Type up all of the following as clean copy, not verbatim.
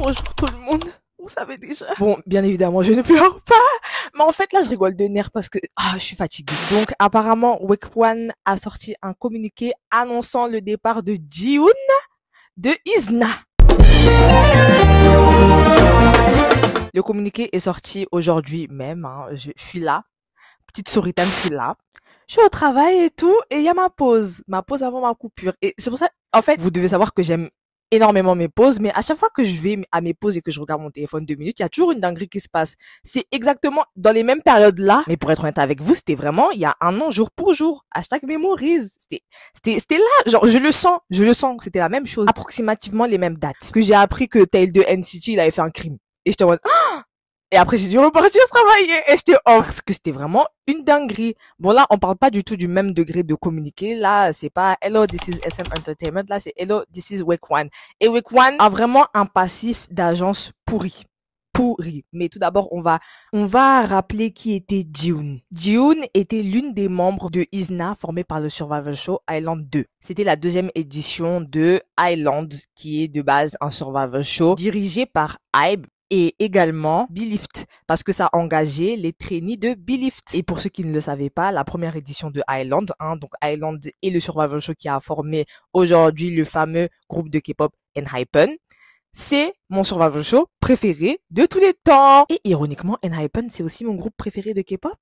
Bonjour tout le monde. Vous savez déjà. Bon, bien évidemment, je ne pleure pas. Mais en fait, là, je rigole de nerfs parce que je suis fatiguée. Donc, apparemment, Week One a sorti un communiqué annonçant le départ de Jihoon de IZNA. Le communiqué est sorti aujourd'hui même. Je suis là. Petite souris time, je suis là. Je suis au travail et tout, et il y a ma pause avant ma coupure. Et c'est pour ça, en fait, vous devez savoir que j'aime énormément mes pauses, mais à chaque fois que je vais à mes pauses et que je regarde mon téléphone 2 minutes, il y a toujours une dinguerie qui se passe. C'est exactement dans les mêmes périodes là, mais pour être honnête avec vous, c'était vraiment il y a un an, jour pour jour. #memories. C'était là, genre je le sens, c'était la même chose. Approximativement les mêmes dates. Que j'ai appris que Tail de NCT, il avait fait un crime. Et j'étais en mode, et après, j'ai dû repartir travailler et j'étais off. Parce que c'était vraiment une dinguerie. Bon, là, on parle pas du tout du même degré de communiquer. Là, c'est pas Hello, this is SM Entertainment. Là, c'est Hello, this is Week One. Et Week One a vraiment un passif d'agence pourri. Mais tout d'abord, on va rappeler qui était Jihoon. Jihoon était l'une des membres de IZNA formée par le Survivor Show Island 2. C'était la 2e édition de Island, qui est de base un Survivor Show dirigé par IVE. Et également Belift, parce que ça a engagé les trainees de Belift. Et pour ceux qui ne le savaient pas, la première édition de Island, donc Island est le Survivor Show qui a formé aujourd'hui le fameux groupe de K-pop ENHYPEN. C'est mon Survivor Show préféré de tous les temps. Et ironiquement, ENHYPEN, c'est aussi mon groupe préféré de K-pop.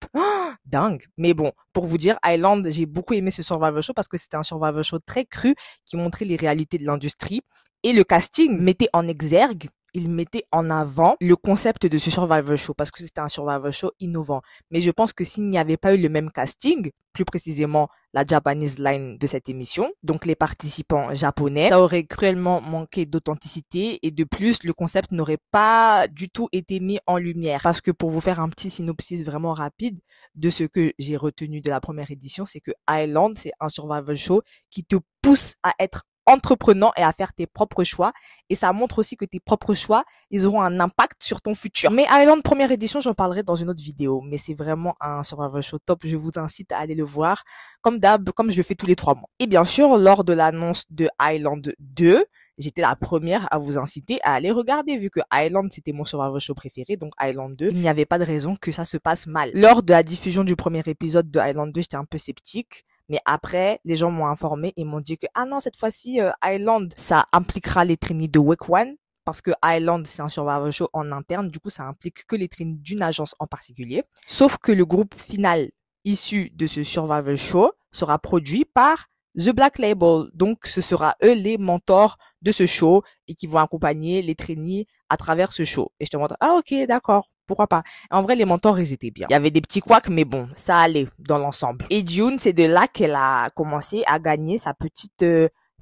Dingue. Mais bon, pour vous dire, Island, j'ai beaucoup aimé ce Survivor Show parce que c'était un Survivor Show très cru qui montrait les réalités de l'industrie. Et le casting mettait en exergue, il mettait en avant le concept de ce Survivor Show parce que c'était un Survivor Show innovant. Mais je pense que s'il n'y avait pas eu le même casting, plus précisément la Japanese line de cette émission, donc les participants japonais, ça aurait cruellement manqué d'authenticité et de plus, le concept n'aurait pas du tout été mis en lumière. Parce que pour vous faire un petit synopsis vraiment rapide de ce que j'ai retenu de la première édition, c'est que Island, c'est un Survivor Show qui te pousse à être entreprenant et à faire tes propres choix, et ça montre aussi que tes propres choix, ils auront un impact sur ton futur. Mais Island première édition, j'en parlerai dans une autre vidéo, mais c'est vraiment un Survivor Show top. Je vous incite à aller le voir comme d'hab, comme je le fais tous les 3 mois. Et bien sûr, lors de l'annonce de Island 2, j'étais la première à vous inciter à aller regarder, vu que Island c'était mon Survivor Show préféré, donc Island 2, il n'y avait pas de raison que ça se passe mal. Lors de la diffusion du premier épisode de Island 2, j'étais un peu sceptique. Mais après, les gens m'ont informé et m'ont dit que, non, cette fois-ci, Island, ça impliquera les trainees de Week One. Parce que Island, c'est un Survivor Show en interne. Du coup, ça implique que les trainees d'une agence en particulier. Sauf que le groupe final issu de ce Survivor Show sera produit par The Black Label. Donc, ce sera eux les mentors de ce show et qui vont accompagner les trainees à travers ce show. Et je te montre, ok, d'accord, pourquoi pas. Et en vrai, les mentors, ils étaient bien. Il y avait des petits couacs, mais bon, ça allait dans l'ensemble. Et Jihoon, c'est de là qu'elle a commencé à gagner sa petite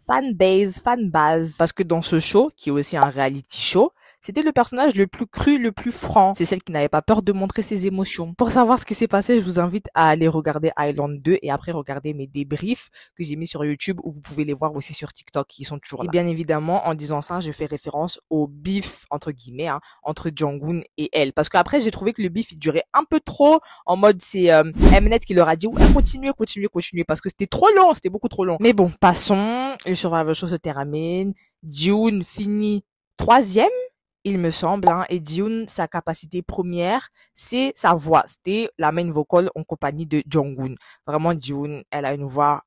fanbase. Parce que dans ce show, qui est aussi un reality show, c'était le personnage le plus cru, le plus franc. C'est celle qui n'avait pas peur de montrer ses émotions. Pour savoir ce qui s'est passé, je vous invite à aller regarder Island 2 et après regarder mes débriefs que j'ai mis sur YouTube, ou vous pouvez les voir aussi sur TikTok, qui sont toujours là. Et bien évidemment, en disant ça, je fais référence au beef, entre guillemets, entre Jungkook et elle. Parce qu'après, j'ai trouvé que le beef, il durait un peu trop, en mode c'est Mnet qui leur a dit ouais, continuez, parce que c'était trop long, c'était beaucoup trop long. Mais bon, passons, le Survivor Show se termine, Jihoon finit 3e, il me semble, et Jihoon, sa capacité première, c'est sa voix. C'était la main vocal en compagnie de Jungkook. Vraiment, Jihoon, elle a une voix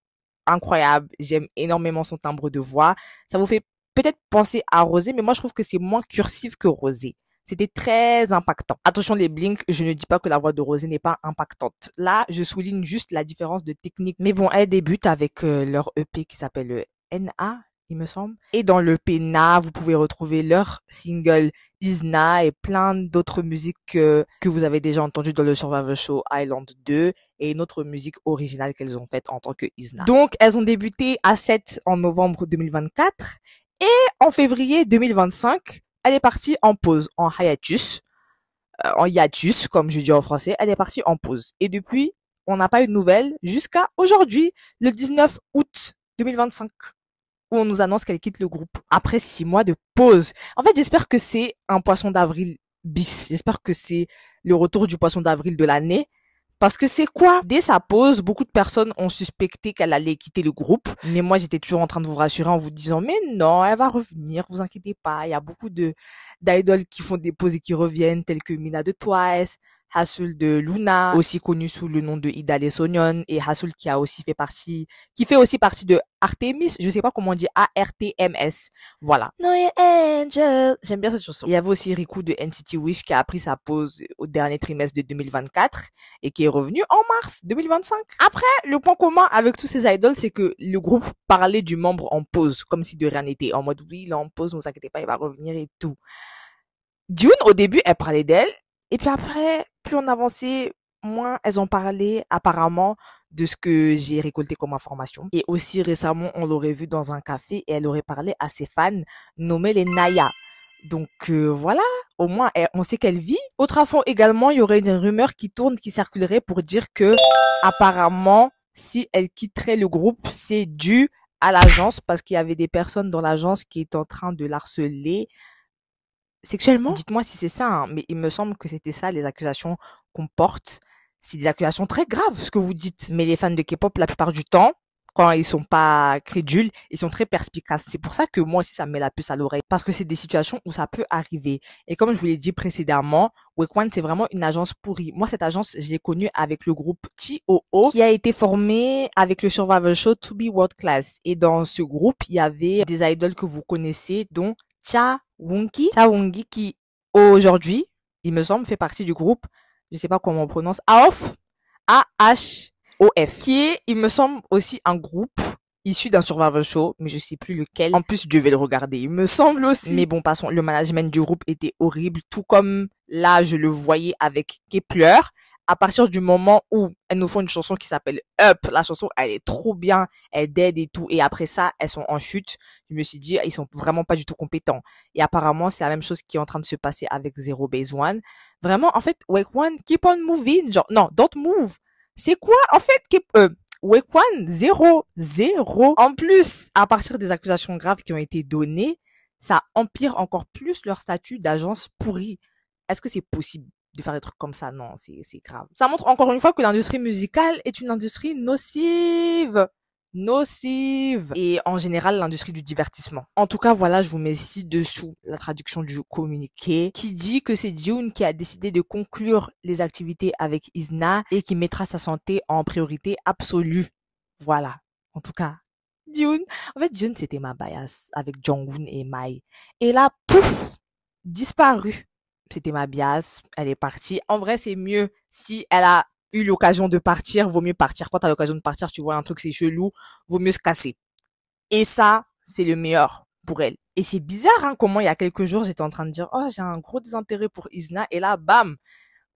incroyable. J'aime énormément son timbre de voix. Ça vous fait peut-être penser à Rosé, mais moi, je trouve que c'est moins cursif que Rosé. C'était très impactant. Attention les blinks, je ne dis pas que la voix de Rosé n'est pas impactante. Là, je souligne juste la différence de technique. Mais bon, elle débute avec leur EP qui s'appelle NA, il me semble. Et dans le PNA, vous pouvez retrouver leur single IZNA et plein d'autres musiques que vous avez déjà entendues dans le Survivor Show Island 2 et une autre musique originale qu'elles ont faite en tant que IZNA. Donc, elles ont débuté à 7 en novembre 2024 et en février 2025, elle est partie en pause, en hiatus, comme je dis en français, elle est partie en pause. Et depuis, on n'a pas eu de nouvelles jusqu'à aujourd'hui, le 19 août 2025. Où on nous annonce qu'elle quitte le groupe après 6 mois de pause. En fait, j'espère que c'est un poisson d'avril bis. J'espère que c'est le retour du poisson d'avril de l'année. Parce que c'est quoi? Dès sa pause, beaucoup de personnes ont suspecté qu'elle allait quitter le groupe. Mais moi, j'étais toujours en train de vous rassurer en vous disant, mais non, elle va revenir, vous inquiétez pas. Il y a beaucoup d'idoles qui font des pauses et qui reviennent, telles que Mina de Twice, Hasul de Luna, aussi connue sous le nom de Ida Lesonion, et Hasul qui fait aussi partie de Artemis, je sais pas comment on dit, ARTMS. Voilà. No Angel. J'aime bien cette chanson. Il y avait aussi Riku de NCT Wish qui a pris sa pause au dernier trimestre de 2024 et qui est revenu en mars 2025. Après, le point commun avec tous ces idoles, c'est que le groupe parlait du membre en pause, comme si de rien n'était. En mode, oui, il est en pause, ne vous inquiétez pas, il va revenir et tout. June, au début, elle parlait d'elle. Et puis après, plus on avançait, moins elles ont parlé apparemment de ce que j'ai récolté comme information. Et aussi récemment, on l'aurait vu dans un café et elle aurait parlé à ses fans nommés les Naya. Donc voilà, au moins on sait qu'elle vit. Autre info également, il y aurait une rumeur qui tourne, qui circulerait pour dire que apparemment, si elle quitterait le groupe, c'est dû à l'agence parce qu'il y avait des personnes dans l'agence qui étaient en train de l'harceler sexuellement. Dites-moi si c'est ça, hein, mais il me semble que c'était ça les accusations qu'on porte. C'est des accusations très graves ce que vous dites. Mais les fans de K-pop, la plupart du temps, quand ils sont pas crédules, ils sont très perspicaces. C'est pour ça que moi aussi ça me met la puce à l'oreille parce que c'est des situations où ça peut arriver. Et comme je vous l'ai dit précédemment, Wake c'est vraiment une agence pourrie. Moi cette agence, je l'ai connue avec le groupe TOO qui a été formé avec le survival show To Be World Class. Et dans ce groupe, il y avait des idoles que vous connaissez dont Cha Wongi qui aujourd'hui, il me semble, fait partie du groupe, je sais pas comment on prononce, AOF, AHOF, qui est, il me semble, aussi un groupe issu d'un survival show, mais je sais plus lequel. En plus, je vais le regarder, il me semble aussi. Mais bon, passons, le management du groupe était horrible, tout comme là, je le voyais avec Kepler. À partir du moment où elles nous font une chanson qui s'appelle Up, la chanson, elle est trop bien, elle dead et tout, et après ça, elles sont en chute. Je me suis dit, ils sont vraiment pas du tout compétents. Et apparemment, c'est la même chose qui est en train de se passer avec Zero Base One. Vraiment, en fait, Wake One, keep on moving, genre, non, don't move. C'est quoi, en fait, Wake One, zéro. En plus, à partir des accusations graves qui ont été données, ça empire encore plus leur statut d'agence pourrie. Est-ce que c'est possible de faire des trucs comme ça? Non, c'est grave. Ça montre encore une fois que l'industrie musicale est une industrie nocive. Et en général l'industrie du divertissement. En tout cas, voilà, je vous mets ci-dessous la traduction du communiqué qui dit que c'est June qui a décidé de conclure les activités avec Isna et qui mettra sa santé en priorité absolue. Voilà. En tout cas, June. En fait, June, c'était ma bias avec Jonghoon et Mai. Et là, pouf, disparu. C'était ma bias, elle est partie. En vrai, c'est mieux si elle a eu l'occasion de partir, vaut mieux partir. Quand t'as l'occasion de partir, tu vois un truc, c'est chelou, vaut mieux se casser. Et ça, c'est le meilleur pour elle. Et c'est bizarre, hein, comment il y a quelques jours, j'étais en train de dire, oh, j'ai un gros désintérêt pour Isna, et là, bam,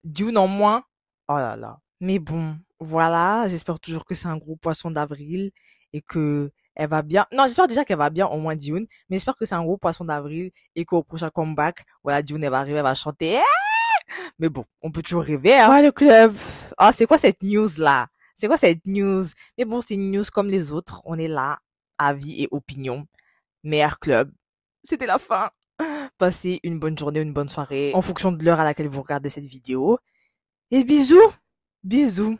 Dune en moins. Oh là là. Mais bon, voilà, j'espère toujours que c'est un gros poisson d'avril, et que elle va bien. Non, j'espère déjà qu'elle va bien, au moins Dune, mais j'espère que c'est un gros poisson d'avril, et qu'au prochain comeback, voilà, Dune, elle va arriver, elle va chanter. Mais bon, on peut toujours rêver, hein. Ouais, le club. Ah, c'est quoi cette news-là? C'est quoi cette news? Mais bon, c'est une news comme les autres. On est là, avis et opinion. Meilleur club. C'était la fin. Passez une bonne journée, une bonne soirée, en fonction de l'heure à laquelle vous regardez cette vidéo. Et bisous! Bisous!